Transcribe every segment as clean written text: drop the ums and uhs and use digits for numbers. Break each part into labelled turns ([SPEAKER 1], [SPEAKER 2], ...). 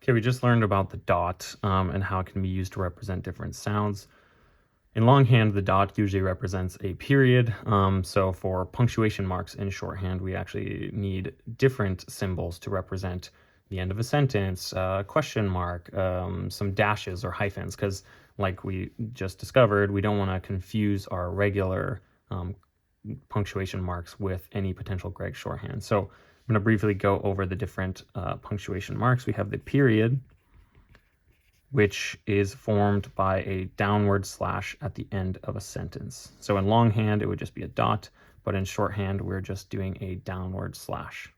[SPEAKER 1] Okay, we just learned about the dot and how it can be used to represent different sounds. In longhand, the dot usually represents a period. So for punctuation marks in shorthand, we actually need different symbols to represent the end of a sentence, question mark, some dashes or hyphens, because like we just discovered, we don't want to confuse our regular punctuation marks with any potential Gregg shorthand. So I'm going to briefly go over the different punctuation marks. We have the period, which is formed by a downward slash at the end of a sentence. So in longhand, it would just be a dot, but in shorthand, we're just doing a downward slash.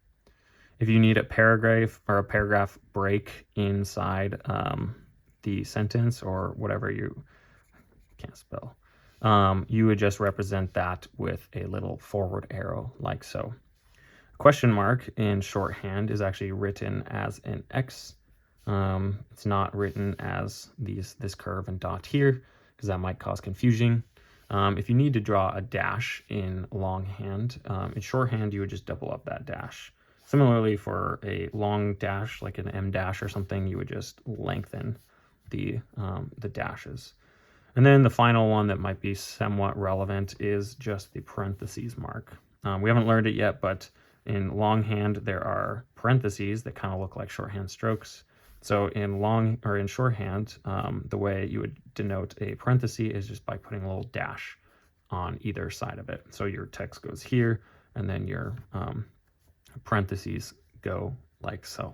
[SPEAKER 1] If you need a paragraph or a paragraph break inside the sentence or whatever you can't spell, you would just represent that with a little forward arrow like so. Question mark in shorthand is actually written as an X. It's not written as this curve and dot here because that might cause confusion. If you need to draw a dash in longhand, in shorthand you would just double up that dash. Similarly, for a long dash like an M dash or something, you would just lengthen the dashes. And then the final one that might be somewhat relevant is just the parentheses mark. We haven't learned it yet, but in longhand there are parentheses that kind of look like shorthand strokes. So in shorthand, the way you would denote a parenthesis is just by putting a little dash on either side of it. So your text goes here, and then your parentheses go like so.